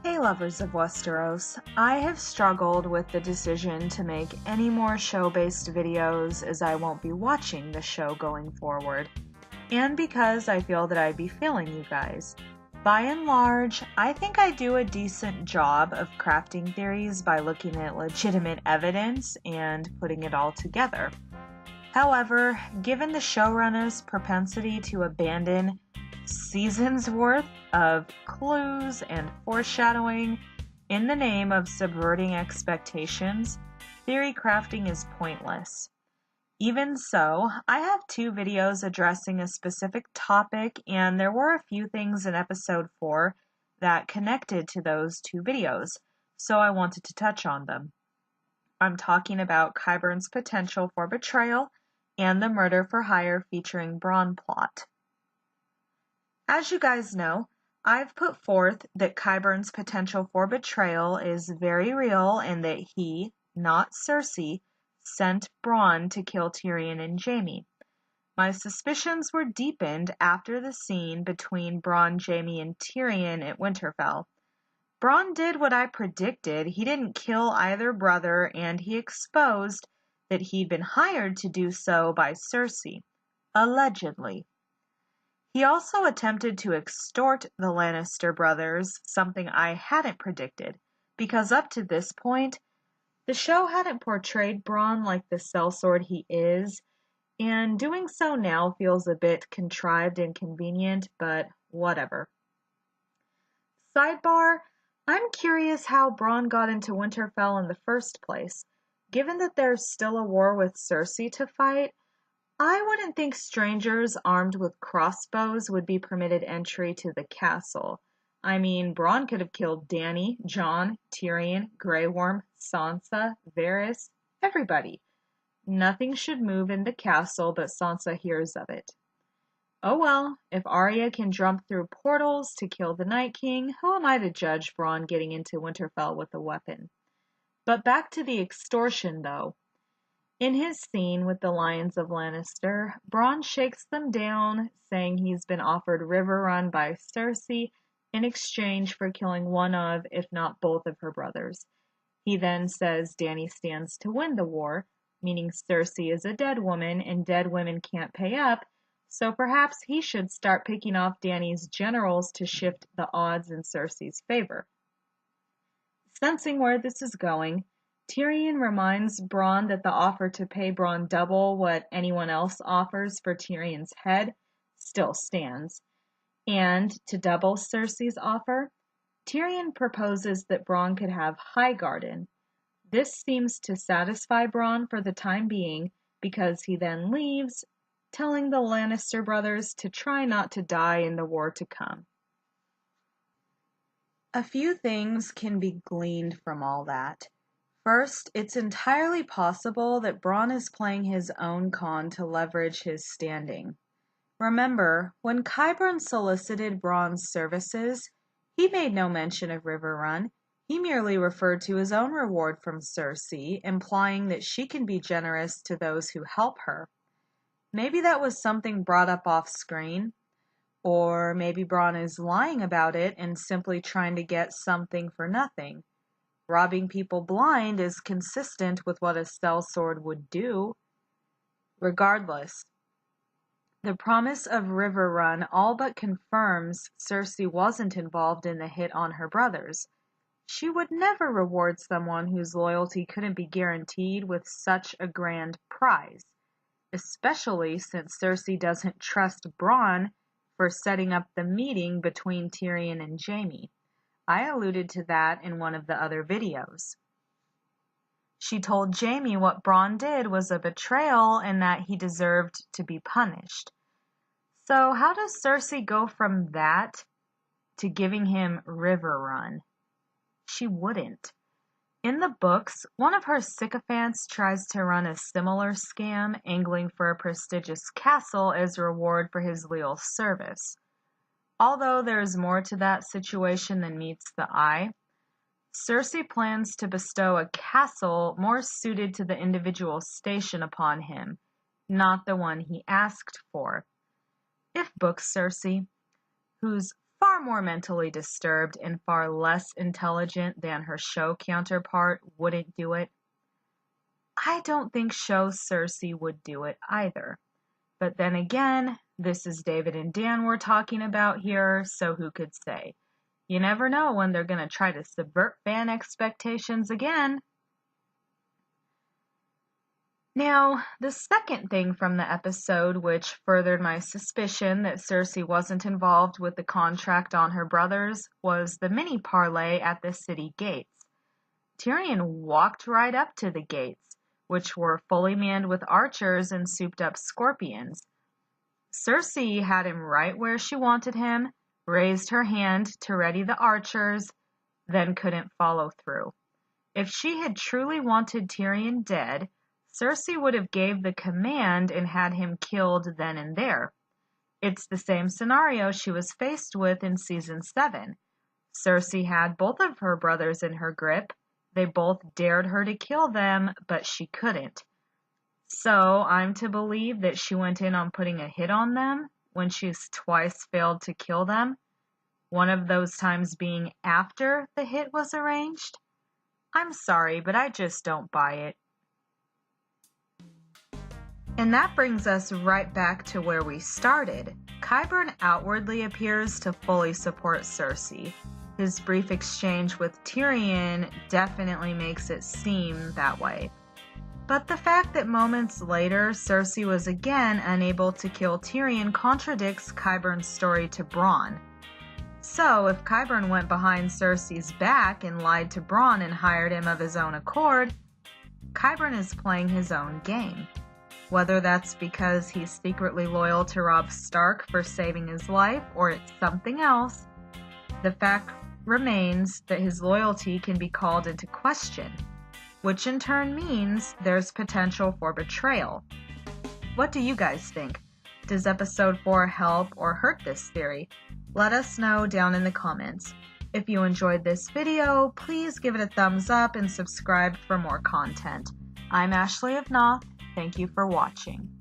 Hey lovers of Westeros, I have struggled with the decision to make any more show-based videos as I won't be watching the show going forward, and because I feel that I'd be failing you guys. By and large, I think I do a decent job of crafting theories by looking at legitimate evidence and putting it all together. However, given the showrunner's propensity to abandon seasons worth of clues and foreshadowing in the name of subverting expectations, theory crafting is pointless. Even so, I have 2 videos addressing a specific topic, and there were a few things in episode 4 that connected to those 2 videos, so I wanted to touch on them. I'm talking about Qyburn's potential for betrayal and the murder for hire featuring Bronn plot. As you guys know, I've put forth that Qyburn's potential for betrayal is very real and that he, not Cersei, sent Bronn to kill Tyrion and Jaime. My suspicions were deepened after the scene between Bronn, Jaime, and Tyrion at Winterfell. Bronn did what I predicted. He didn't kill either brother, and he exposed that he'd been hired to do so by Cersei, allegedly. He also attempted to extort the Lannister brothers, something I hadn't predicted, because up to this point, the show hadn't portrayed Bronn like the sellsword he is, and doing so now feels a bit contrived and convenient, but whatever. Sidebar, I'm curious how Bronn got into Winterfell in the first place. Given that there's still a war with Cersei to fight, I wouldn't think strangers armed with crossbows would be permitted entry to the castle. I mean, Bronn could have killed Dany, Jon, Tyrion, Grey Worm, Sansa, Varys, everybody. Nothing should move in the castle, but Sansa hears of it. Oh well, if Arya can jump through portals to kill the Night King, who am I to judge Bronn getting into Winterfell with a weapon? But back to the extortion, though. In his scene with the Lions of Lannister, Bronn shakes them down, saying he's been offered Riverrun by Cersei in exchange for killing one of, if not both of her brothers. He then says Dany stands to win the war, meaning Cersei is a dead woman and dead women can't pay up, so perhaps he should start picking off Dany's generals to shift the odds in Cersei's favor. Sensing where this is going, Tyrion reminds Bronn that the offer to pay Bronn double what anyone else offers for Tyrion's head still stands. And to double Cersei's offer, Tyrion proposes that Bronn could have Highgarden. This seems to satisfy Bronn for the time being because he then leaves, telling the Lannister brothers to try not to die in the war to come. A few things can be gleaned from all that. First, it's entirely possible that Bronn is playing his own con to leverage his standing. Remember, when Qyburn solicited Bronn's services, he made no mention of Riverrun. He merely referred to his own reward from Cersei, implying that she can be generous to those who help her. Maybe that was something brought up off screen, or maybe Bronn is lying about it and simply trying to get something for nothing. Robbing people blind is consistent with what a sellsword would do. Regardless, the promise of Riverrun all but confirms Cersei wasn't involved in the hit on her brothers. She would never reward someone whose loyalty couldn't be guaranteed with such a grand prize, especially since Cersei doesn't trust Bronn for setting up the meeting between Tyrion and Jaime. I alluded to that in one of the other videos. She told Jaime what Bronn did was a betrayal and that he deserved to be punished. So how does Cersei go from that to giving him Riverrun? She wouldn't. In the books, one of her sycophants tries to run a similar scam, angling for a prestigious castle as a reward for his loyal service. Although there is more to that situation than meets the eye, Cersei plans to bestow a castle more suited to the individual's station upon him, not the one he asked for. If book Cersei, whose far more mentally disturbed and far less intelligent than her show counterpart wouldn't do it. I don't think show Cersei would do it either. But then again, this is David and Dan we're talking about here, so who could say? You never know when they're going to try to subvert fan expectations again. Now, the second thing from the episode which furthered my suspicion that Cersei wasn't involved with the contract on her brothers was the mini parlay at the city gates. Tyrion walked right up to the gates, which were fully manned with archers and souped-up scorpions. Cersei had him right where she wanted him, raised her hand to ready the archers, then couldn't follow through. If she had truly wanted Tyrion dead, Cersei would have gave the command and had him killed then and there. It's the same scenario she was faced with in Season 7. Cersei had both of her brothers in her grip. They both dared her to kill them, but she couldn't. So I'm to believe that she went in on putting a hit on them when she's twice failed to kill them, one of those times being after the hit was arranged? I'm sorry, but I just don't buy it. And that brings us right back to where we started. Qyburn outwardly appears to fully support Cersei. His brief exchange with Tyrion definitely makes it seem that way. But the fact that moments later Cersei was again unable to kill Tyrion contradicts Qyburn's story to Bronn. So if Qyburn went behind Cersei's back and lied to Bronn and hired him of his own accord, Qyburn is playing his own game. Whether that's because he's secretly loyal to Robb Stark for saving his life or it's something else, the fact remains that his loyalty can be called into question, which in turn means there's potential for betrayal. What do you guys think? Does episode 4 help or hurt this theory? Let us know down in the comments. If you enjoyed this video, please give it a thumbs up and subscribe for more content. I'm Ashley of Noth. Thank you for watching.